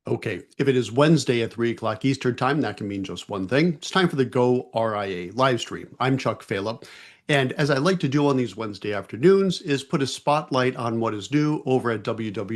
Okay, if it is Wednesday at 3 o'clock Eastern Time, that can mean just one thing. It's time for the goRIA live stream. I'm Chuck Philip, and as I like to do on these Wednesday afternoons, is put a spotlight on what is new over at www.goria.com.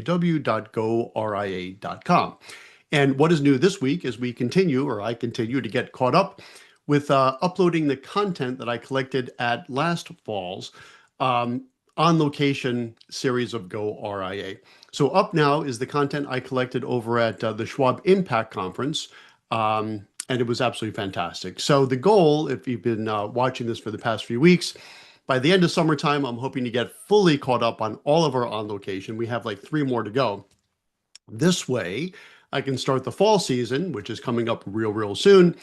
And what is new this week is I continue to get caught up with uploading the content that I collected at last fall's um, on location series of goRIA. So up now is the content I collected over at the Schwab IMPACT Conference, and it was absolutely fantastic. So the goal, if you've been watching this for the past few weeks, by the end of summertime, I'm hoping to get fully caught up on all of our on location. We have like 3 more to go. This way, I can start the fall season, which is coming up real soon,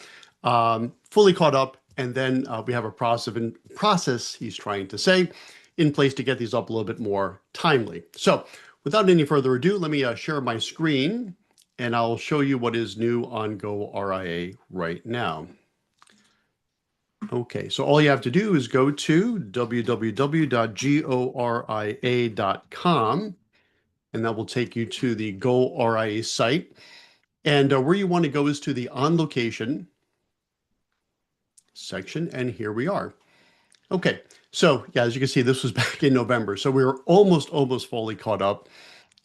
fully caught up, and then we have a process, he's trying to say, in place to get these up a little bit more timely. So without any further ado, let me share my screen, and I'll show you what is new on goRIA right now. Okay, so all you have to do is go to www.goria.com, and that will take you to the goRIA site. And where you want to go is to the on location section, and here we are. Okay, so yeah, as you can see, this was back in November, so we were almost fully caught up.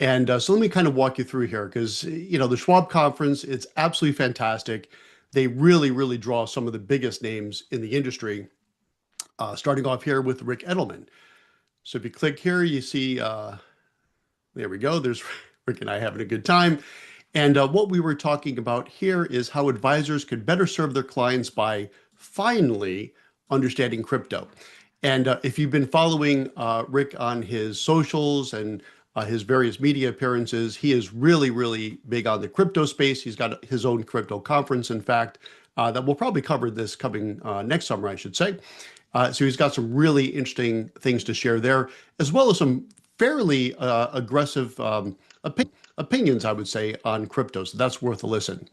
And so let me kind of walk you through here because, the Schwab conference, it's absolutely fantastic. They really draw some of the biggest names in the industry, starting off here with Rick Edelman. So if you click here, you see, there we go. There's Rick and I having a good time. And what we were talking about here is how advisors could better serve their clients by finally understanding crypto. And if you've been following Rick on his socials and his various media appearances, he is really big on the crypto space. He's got his own crypto conference, in fact, that we'll probably cover this coming next summer, I should say. So he's got some really interesting things to share there, as well as some fairly aggressive opinions, I would say, on crypto. So that's worth a listen.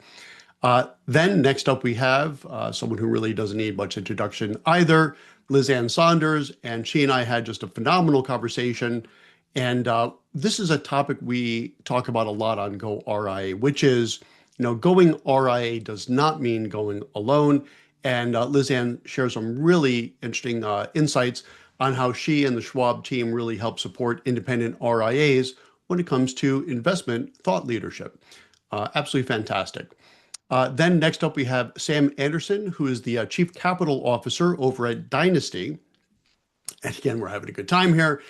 Then next up, we have someone who really doesn't need much introduction either, Liz Ann Saunders, and she and I had just a phenomenal conversation. And this is a topic we talk about a lot on goRIA, which is, going RIA does not mean going alone. And Liz Ann shares some really interesting insights on how she and the Schwab team really help support independent RIAs when it comes to investment thought leadership. Absolutely fantastic. Then next up, we have Sam Anderson, who is the Chief Capital Officer over at Dynasty. And again, we're having a good time here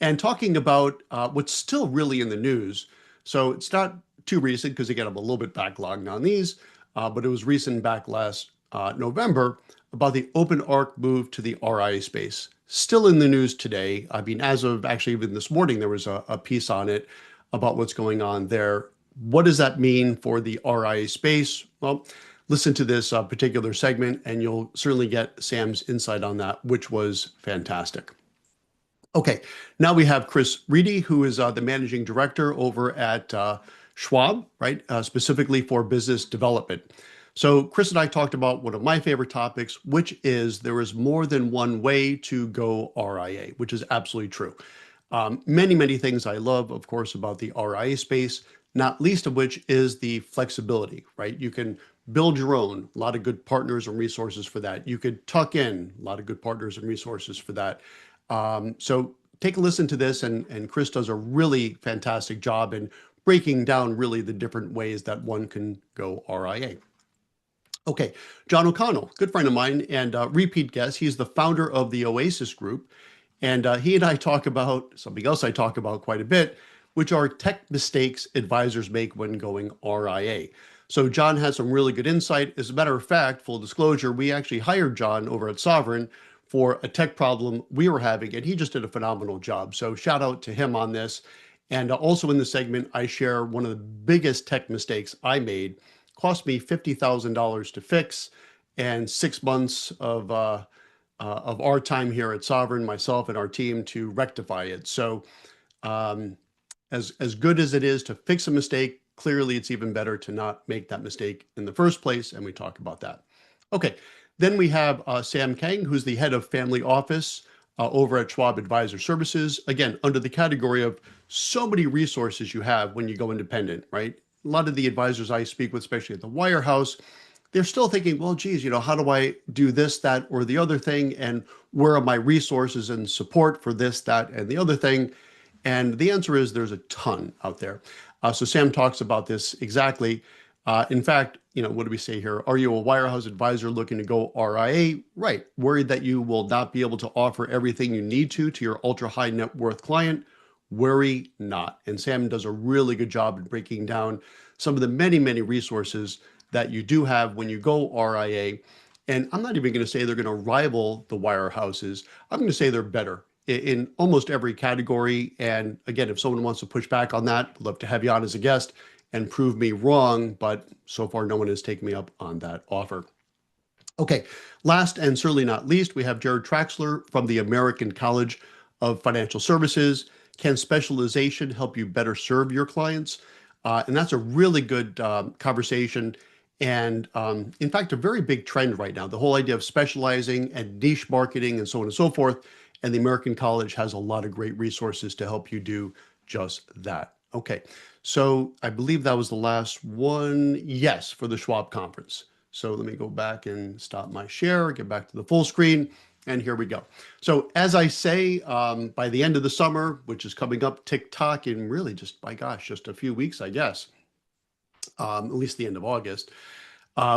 and talking about what's still really in the news. So it's not too recent because, again, I'm a little bit backlogged on these, but it was recent back last November about the OpenArc move to the RIA space. Still in the news today. I mean, as of actually even this morning, there was a piece on it about what's going on there. What does that mean for the RIA space? Well, listen to this particular segment and you'll certainly get Sam's insight on that, which was fantastic. Okay, now we have Chris Reedy, who is the managing director over at Schwab, right? Specifically for business development. So Chris and I talked about one of my favorite topics, which is there is more than one way to go RIA, which is absolutely true. Many things I love, of course, about the RIA space, not least of which is the flexibility, right? You can build your own, a lot of good partners and resources for that. You could tuck in, a lot of good partners and resources for that. So take a listen to this, and Chris does a really fantastic job in breaking down really the different ways that one can go RIA. Okay, John O'Connell, good friend of mine and repeat guest. He's the founder of the Oasis Group, and he and I talk about something else I talk about quite a bit, which are tech mistakes advisors make when going RIA. So John has some really good insight. As a matter of fact, full disclosure, we actually hired John over at Sovereign for a tech problem we were having, and he just did a phenomenal job. So shout out to him on this. And also in the segment, I share one of the biggest tech mistakes I made. Cost me $50,000 to fix, and 6 months of our time here at Sovereign, myself and our team, to rectify it. So as good as it is to fix a mistake, clearly it's even better to not make that mistake in the first place, and we talk about that. Okay, then we have Sam Kang, who's the head of family office over at Schwab Advisor Services. Again, under the category of so many resources you have when you go independent, right? a lot of the advisors I speak with, especially at the wirehouse, they're still thinking, well, geez, how do I do this, that, or the other thing? And where are my resources and support for this, that, and the other thing? And the answer is there's a ton out there. So Sam talks about this exactly. In fact, what do we say here? Are you a wirehouse advisor looking to go RIA? Right. Worried that you will not be able to offer everything you need to your ultra high net worth client? Worry not. And Sam does a really good job in breaking down some of the many, many resources that you do have when you go RIA. And I'm not even going to say they're going to rival the wirehouses. I'm going to say they're better in almost every category. And again, if someone wants to push back on that, I'd love to have you on as a guest and prove me wrong. But so far, no one has taken me up on that offer. Okay, last and certainly not least, we have Jared Traxler from the American College of Financial Services. Can specialization help you better serve your clients? And that's a really good conversation. And in fact, a very big trend right now, the whole idea of specializing and niche marketing and so on and so forth. And the American College has a lot of great resources to help you do just that. Okay, so I believe that was the last one. Yes, for the Schwab conference. So let me go back and stop my share, get back to the full screen, and here we go. So as I say, by the end of the summer, which is coming up tick-tock in really just, by gosh, just a few weeks, I guess, at least the end of August,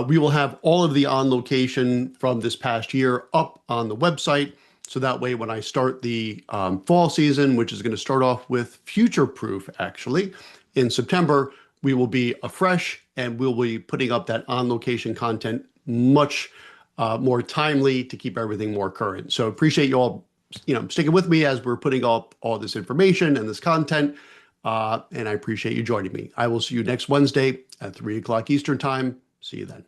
we will have all of the on location from this past year up on the website. So that way, when I start the fall season, which is going to start off with Future Proof, actually, in September, we will be afresh and we'll be putting up that on location content much more timely to keep everything more current. So appreciate you all, sticking with me as we're putting up all this information and this content. And I appreciate you joining me. I will see you next Wednesday at 3 o'clock Eastern time. See you then.